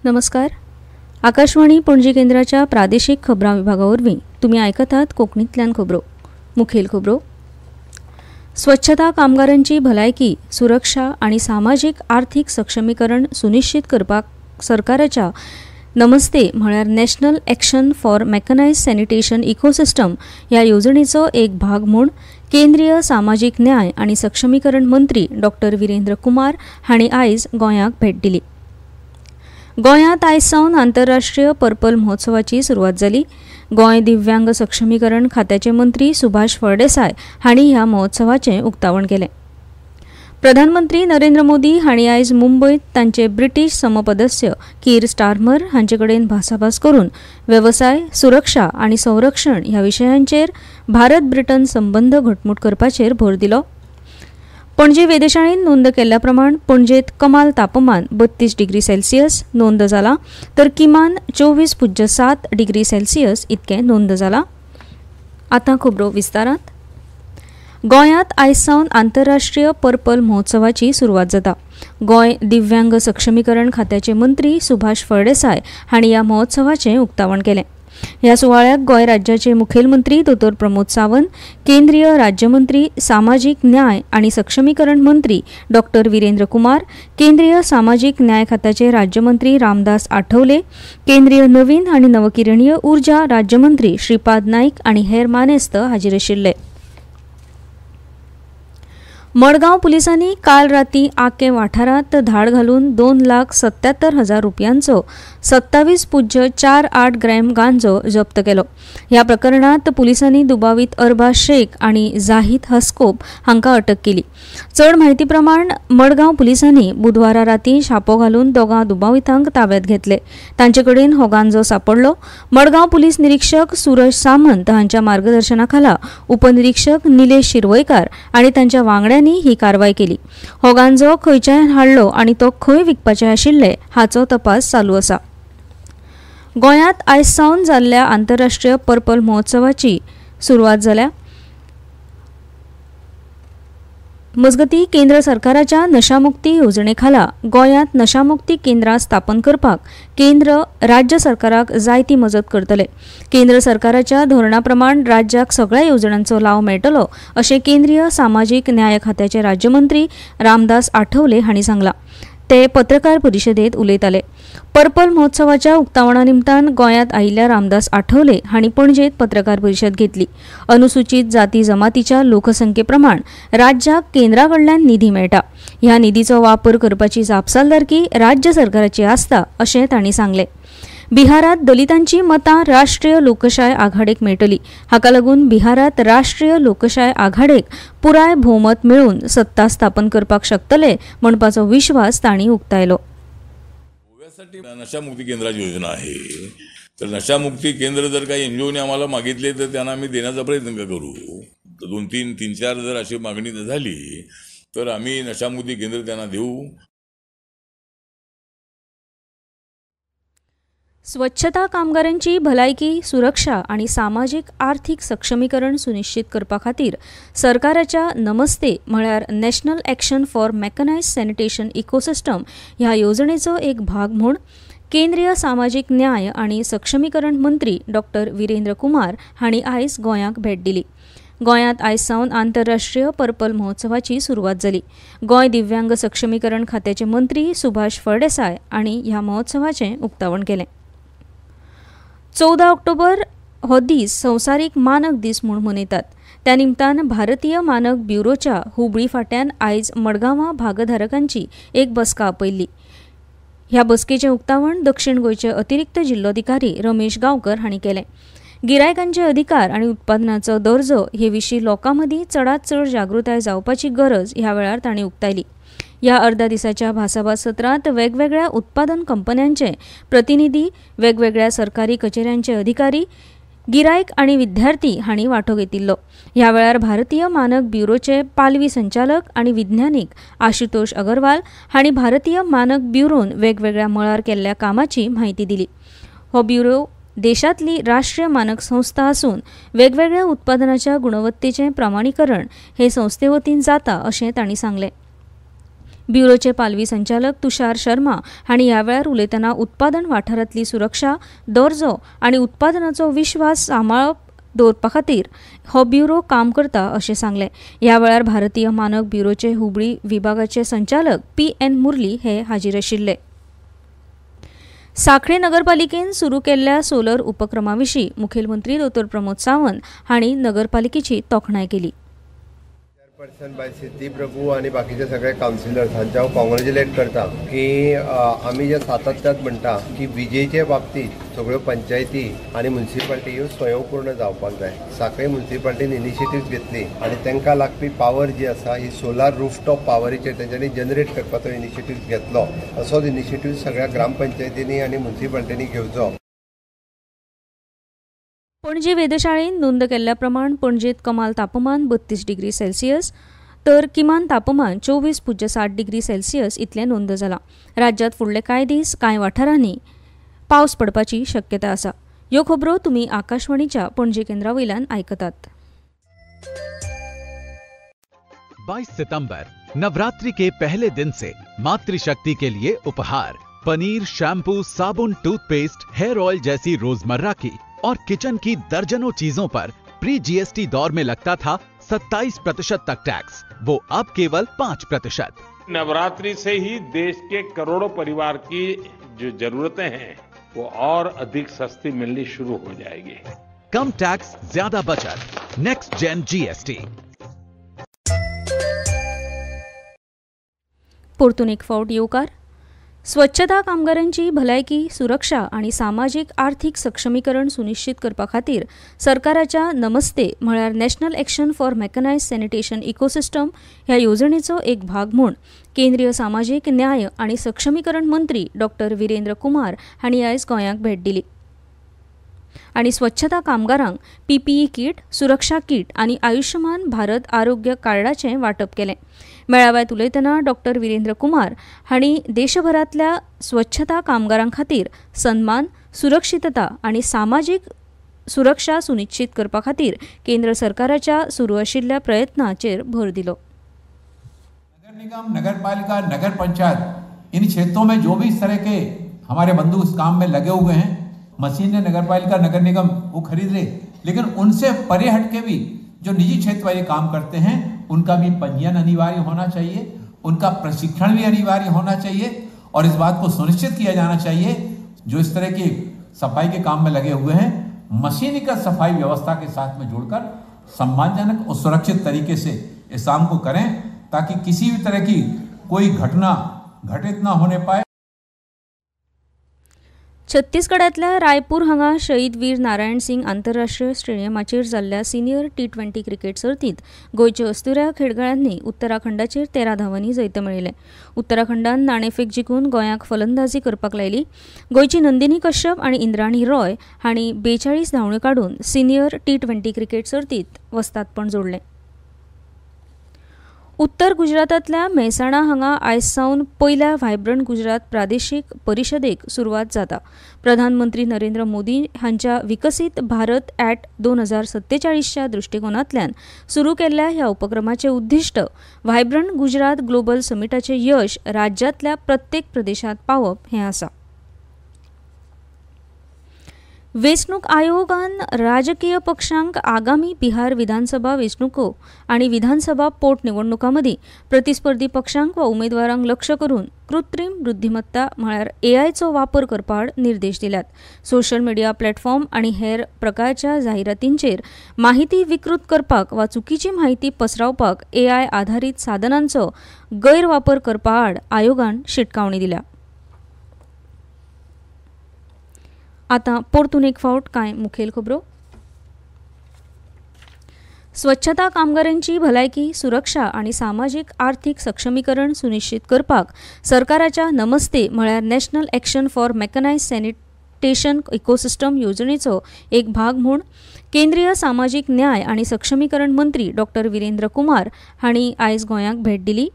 नमस्कार. आकाशवाणी पणजी केंद्राच्या प्रादेशिक खबरां विभागावरवीं तुम्ही ऐकत आहात कोंकणींतल्यान खबरो. मुखेल खबरो. स्वच्छता कामगारांची भलायकी, सुरक्षा आणि सामाजिक आर्थिक सक्षमीकरण सुनिश्चित करपाक सरकाराच्या नमस्ते म्हळ्यार national action for mechanized sanitation ecosystem ह्या येवजणेचो एक भाग म्हूण केंद्रीय सामाजिक न्याय आणि सक्षमीकरण मंत्री डॉक्टर वीरेंद्र कुमार हांणी आयज गोंयाक भेट दिली. गोंयांत आयज सावन आंतरराष्ट्रीय पर्पल महोत्सवाची सुरवात जाली. गोंय दिव्यांग सक्षमीकरण खात्याचे मंत्री सुभाष फळदेसाय हांणी ह्या महोत्सवाचें उक्तावण केलें. प्रधानमंत्री नरेंद्र मोदी हांणी आयज मुंबयत तांचे ब्रिटीश समपदस्य कीर स्टारमर हांचे कडेन भासाभास करून वेवसाय, सुरक्षा आणि संरक्षण ह्या विशयांचेर भारत ब्रिटन संबंध घटमूट करपाचेर भर दिलो. पणजी वेधशाळेन नोंद केल्ल्या प्रमाण पणजेत कमाल तापमान 32 डिग्री सेल्सियस नोंद जाला, तर किमान 24.7 डिग्री सेल्सियस इतकें नोंद जाला. आतां खबरो विस्तारांत. गोंयांत आयज सावन आंतरराष्ट्रीय पर्पल महोत्सवाची सुरवात जाता. गोंय दिव्यांग सक्षमीकरण खात्याचे मंत्री सुभाष फळदेसाय हांणी ह्या महोत्सवाचें उक्तावण केलें. ह्या सुवाळ्याक गोंय राज्याचे मुखेलमंत्री दोतोर प्रमोद सावंत, केंद्रीय राज्यमंत्री सामाजिक न्याय आणि सक्षमीकरण मंत्री डॉक्टर वीरेंद्र कुमार, केंद्रीय सामाजिक न्याय खात्याचे राज्यमंत्री रामदास आठवले, केंद्रीय नवीन आणि नवकिरणीय ऊर्जा राज्यमंत्री श्रीपाद नाईक आणि हेर मानेस्त हाजीर आशिल्ले. मडगांव पुलिसांनी काल राती आके वाठारांत धाड घालून 2,77,000 रुपयांचो 27.48 ग्रॅम गांजो जप्त केलो. ह्या प्रकरणात पुलिसांनी दुबावीत अरबाज शेख आणि जाहीद हस्कोप हांकां अटक केली. चड म्हायती प्रमाण मडगांव पुलिसांनी बुधवारा राती छापो घालून दोगां दुबावितांक ताब्यात घेतले. तांचे कडेन हो गांजो सांपडलो. मडगांव पुलीस निरीक्षक सूरज सामंत हांच्या मार्गदर्शनाखाला उपनिरीक्षक निलेश शिरवयकार आणि तांच्या वांगड्यांनी ही कारवाई केली. हो गांजो खंयच्यान हाडलो आणि तो खंय विकपाचे आशिल्ले हाचो तपास चालू आसा. गोंयांत आयज सावन जाल्ल्या आंतरराष्ट्रीय पर्पल महोत्सवाची सुरवात जाल्या. मजगती केंद्र सरकाराच्या नशामुक्ती येवजणेखाला गोंयांत नशामुक्ती केंद्रां स्थापन करपाक केंद्र राज्य सरकाराक जायती मजत करतले. केंद्र सरकाराच्या धोरणा प्रमाण राज्याक सगळ्या येवजण्यांचो लाव मेळटलो अशें केंद्रीय सामाजिक न्याय खात्याचे राज्यमंत्री रामदास आठवले हांणी सांगलां. ते पत्रकार परिशदेंत उलयताले. पर्पल महोत्सवाच्या उक्तावणा निमतान गोंयांत आयिल्ल्या रामदास आठवले हांणी पणजेंत पत्रकार परिशद घेतली. अनुसूचित जाती जमातीच्या लोकसंख्ये प्रमाण राज्याक केंद्रा कडल्यान निधी मेळटा. ह्या निधीचो वापर करपाची जापसालदारकी राज्य सरकाराची आसता अशें तांणी सांगलें. बिहारात दलितांची मतां राष्ट्रीय लोकशाय आघाडेक मेळटली. हाका लागून बिहारात राष्ट्रीय लोकशाय आघाडेक पुराय भोवमत मेळून सत्ता स्थापन करपाक शकतले म्हणपाचो विश्वास तांणी उक्तायलो. नशामुक्ती केंद्राची योजना आहे. तर नशामुक्ती केंद्र जर काही एनजीओने आम्हाला मागितले तर त्यांना आम्ही देण्याचा प्रयत्न करू. 2-3-4 जर अशी मागणी झाली तर आम्ही नशामुक्ती केंद्र त्यांना देऊ. स्वच्छता कामगारांची भलायकी, सुरक्षा आणि सामाजिक आर्थिक सक्षमीकरण सुनिश्चित करपा खातीर सरकाराच्या नमस्ते म्हळ्यार national action for mechanized sanitation ecosystem ह्या येवजणेचो एक भाग म्हूण केंद्रीय सामाजिक न्याय आणि सक्षमीकरण मंत्री डॉक्टर वीरेंद्र कुमार हांणी आयज गोंयाक भेट दिली. गोंयांत आयज सावन आंतरराष्ट्रीय पर्पल महोत्सवाची सुरवात जाली. गोंय दिव्यांग सक्षमीकरण खात्याचे मंत्री सुभाष फळदेसाय हांणी ह्या महोत्सवाचें उक्तावण केलें. 14 ऑक्टोबर हो दीस संवसारीक मानक दीस म्हूण मनयतात. त्या निमतान भारतीय मानक ब्युरोच्या हुबळी फाट्यान आयज मडगांवां भागधारकांची एक बसका आपयल्ली. ह्या बसकेचें उक्तावण दक्षिण गोंयचे अतिरिक्त जिल्लोधिकारी रमेश गांवकर हांणी केलें. गिरायकांचे अधिकार आणि उत्पादनाचो दर्जो हे विशीं लोकां मदीं चडांत चड जागृताय जावपाची गरज ह्या वेळार तांणी उक्तायली. ह्या अर्ध्या दिसाच्या भासाभास सत्रांत वेगवेगळ्या उत्पादन कंपन्यांचे प्रतिनिधी, वेगवेगळ्या सरकारी कचेऱ्यांचे अधिकारी, गिरायक आणि विद्यार्थी हांणी वांटो घेतिल्लो. ह्या वेळार भारतीय मानक ब्युरोचे पालवी संचालक आणि विज्ञानीक आशुतोष अगरवाल हांणी भारतीय मानक ब्युरोन वेगवेगळ्या मळार केल्ल्या कामाची म्हायती दिली. हो ब्युरो देशातली राष्ट्रीय मानक संस्था असून वेगवेगळ्या उत्पादनाच्या गुणवत्तेचे प्रमाणीकरण हे संस्थेवतीन जाता अशें तांणी सांगलें. ब्युरोचे पालवी संचालक तुषार शर्मा हांणी ह्या वेळार उलयतना उत्पादन वाठारांतली सुरक्षा, दर्जो आनी उत्पादनाचो विश्वास सांबाळप दवरपा खातीर हो ब्युरो काम करता अशें सांगलें. ह्या वेळार भारतीय मानक ब्युरोचे हुबळी विभागाचे संचालक PN मुरली हे हाजीर आशिल्ले. सांखळे नगरपालिकेन सुरू केल्ल्या सोलर उपक्रमाविशीं मुखेलमंत्री डॉ. प्रमोद सावंत हांणी नगरपालिकेची तोखणाय केली. चेअरपर्सन बाय सिद्धी प्रभू आणि बाकीचे सगळे काउन्सिलर्स हांचे हांव कॉंग्रॅच्युलेट करता की आमी जे सातत्यात म्हणटा की विजेचे बाबतीत सगळ्यो पंचायती आणि म्युनिसिपालिटी ह्यो स्वयंपूर्ण जावपाक जाय. सांखळे म्युनिसिपालिटीन इनिशिएटिव्ह घेतली आणि तांकां लागपी पावर जी आसा ही सोलार रूफटॉप पावरीचेर तेंच्यांनी जनरेट करपाचो इनिशिएटिव्ह घेतलो. असोच इनिशिएटिव्ह सगळ्या ग्रामपंचायतींनी आणि म्युनिसिपालिटींनी घेवचो. पणजी वेधशाळेन नोंद केल्ल्या प्रमाण पणजेत कमाल तापमान 32 डिग्री सेल्सियस तर किमान तापमान 24.7 डिग्री सेल्सियस इतलें नोंद जालां. राज्यांत फुडले कांय दीस कांय वाठारांनी पावस पडपाची शक्यता आसा. ह्यो खबरो तुमी आकाशवाणीच्या पणजी केंद्रावयल्यान आयकतात. 22 सितंबर नवरात्रि के पहले दिन से मातृशक्ति के लिए उपहार पनीर, शैम्पू, साबुन, टूथपेस्ट, हेयर ऑयल जैसी रोजमर्रा की और किचन की दर्जनों चीजों पर प्री GST दौर में लगता था 27% तक टैक्स, वो अब केवल 5%। नवरात्रि से ही देश के करोड़ों परिवार की जो जरूरतें हैं वो और अधिक सस्ती मिलनी शुरू हो जाएगी। कम टैक्स, ज्यादा बचत, नेक्स्ट जेन GST। परतून एक फावट येवकार. स्वच्छता कामगारांची भलायकी, सुरक्षा आणि सामाजिक आर्थिक सक्षमीकरण सुनिश्चित करपा खातीर सरकाराच्या नमस्ते म्हळ्यार national action for mechanized sanitation ecosystem ह्या येवजणेचो एक भाग म्हूण केंद्रीय सामाजिक न्याय आणि सक्षमीकरण मंत्री डॉ. वीरेंद्र कुमार हांणी आयज गोंयांक भेट दिली आणि स्वच्छता कामगारांक PPE किट, सुरक्षा किट आणि आयुष्यमान भारत आरोग्य कार्डाचें वाटप केलें. मेळाव्यात उलयतना डॉ. वीरेंद्र कुमार हांणी देशभरातल्या स्वच्छता कामगारां खातीर सन्मान, सुरक्षितता आणि सामाजिक सुरक्षा सुनिश्चित करपा खातीर केंद्र सरकाराच्या सुरू आशिल्ल्या प्रयत्नांचेर भर दिलो. नगर निगम, नगर पालिका, नगर पंचायत इन क्षेत्रों में जो भी इस तरह के हमारे बंधु इस काम में लगे हुए हैं, मशीनें नगर पालिका, नगर निगम वो खरीद रहे, लेकिन उनसे परे हट के भी जो निजी क्षेत्र वाले काम करते हैं उनका भी पंजीयन अनिवार्य होना चाहिए, उनका प्रशिक्षण भी अनिवार्य होना चाहिए और इस बात को सुनिश्चित किया जाना चाहिए जो इस तरह की सफाई के काम में लगे हुए हैं मशीनीकृत सफाई व्यवस्था के साथ में जुड़कर सम्मानजनक और सुरक्षित तरीके से इस काम को करें ताकि किसी भी तरह की कोई घटना घटित न होने पाए. छत्तीसगडातल्या रायपूर हांगा शहीद वीर नारायण सिंग आंतरराष्ट्रीय स्टेडियमाचेर जाल्ल्या सिनियर T20 क्रिकेट सर्तीत गोंयच्या अस्तुऱ्या खेळगड्यांनी उत्तराखंडाचेर 13 धावांनी जैत मेळयलें. उत्तराखंडान नाणेफेक जिखून गोंयाक फलंदाजी करपाक लायली. गोंयची नंदिनी कश्यप आनी इंद्राणी रॉय हांणी 42 धांवड्यो काडून सिनियर T20 क्रिकेट सर्तीत वस्तादपण जोडलें. उत्तर गुजरातातल्या मेहसाणा हांगा आयज सावन पयल्या व्हायब्रंट गुजरात प्रादेशीक परिशदेक सुरवात जाता. प्रधानमंत्री नरेंद्र मोदी हांच्या विकसीत भारत ॲट 2047च्या दृष्टिकोनांतल्यान सुरू केल्ल्या ह्या उपक्रमाचें उद्दिश्ट व्हायब्रंट गुजरात ग्लोबल समिटाचें यश राज्यांतल्या प्रत्येक प्रदेशांत पावप हें आसा. वेंचणूक आयोगान राजकीय पक्षांक आगामी बिहार विधानसभा वेंचणुको आनी विधानसभा पोटनिवडणुकां मदीं प्रतिस्पर्धी पक्षांक वा उमेदवारांक लक्ष करून कृत्रीम बुद्धिमत्ता म्हळ्यार AIचो वापर करपा आड निर्देश दिल्यात. सोशल मिडिया प्लॅटफॉर्म आनी हेर प्रकारच्या जाहिरातींचेर माहिती विकृत करपाक वा चुकीची माहिती पसरावपाक AI आधारीत साधनांचो गैरवापर करपा आड आयोगान शिटकावणी दिल्या. आता परतून एक फावट कांय मुखेल खबरो. स्वच्छता कामगारांची भलायकी, सुरक्षा आणि सामाजिक आर्थिक सक्षमीकरण सुनिश्चित करपाक सरकाराच्या नमस्ते म्हळ्यार national action for mechanized sanitation ecosystem येवजणेचो एक भाग म्हूण केंद्रीय सामाजिक न्याय आणि सक्षमीकरण मंत्री डॉ. वीरेंद्र कुमार हांणी आयज गोंयांक भेट दिली.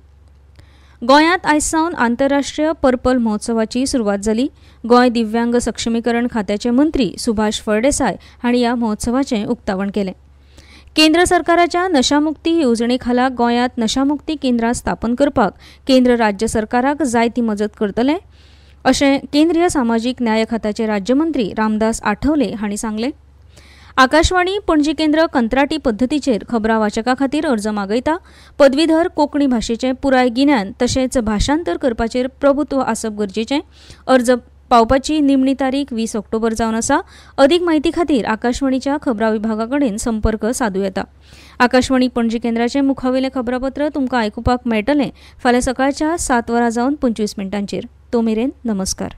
गोंयांत आयज सावन आंतरराष्ट्रीय पर्पल महोत्सवाची सुरवात जाली. गोंय दिव्यांग सक्षमीकरण खात्याचे मंत्री सुभाष फळदेसाय हांणी ह्या महोत्सवाचें उक्तावण केलें. केंद्र सरकाराच्या नशामुक्ती येवजणेखाला गोंयांत नशामुक्ती केंद्रां स्थापन करपाक केंद्र राज्य सरकाराक जायती मजत करतले अशें केंद्रीय सामाजीक न्याय खात्याचे राज्यमंत्री रामदास आठवले हांणी सांगलें. आकाशवाणी पणजी केंद्र कंत्राटी पद्दतीचेर खबरां वाचकां खातीर अर्ज मागयता. पदवीधर कोंकणी भाशेचें पुराय गिन्यान तशेंच भाशांतर करपाचेर प्रभुत्व आसप गरजेचें. अर्ज पावपाची निमणी तारीख 20 ऑक्टोबर जावन आसा. अदीक म्हायती खातीर आकाशवाणीच्या खबरां विभागा कडेन संपर्क सादूं येता. आकाशवाणी पणजी केंद्राचें मुखावेलें खबरापत्र तुमकां आयकुपाक मेळटलें फाल्यां सकाळच्या 7 वरां जावन 25 मिनटांचेर. तो मेरेन नमस्कार.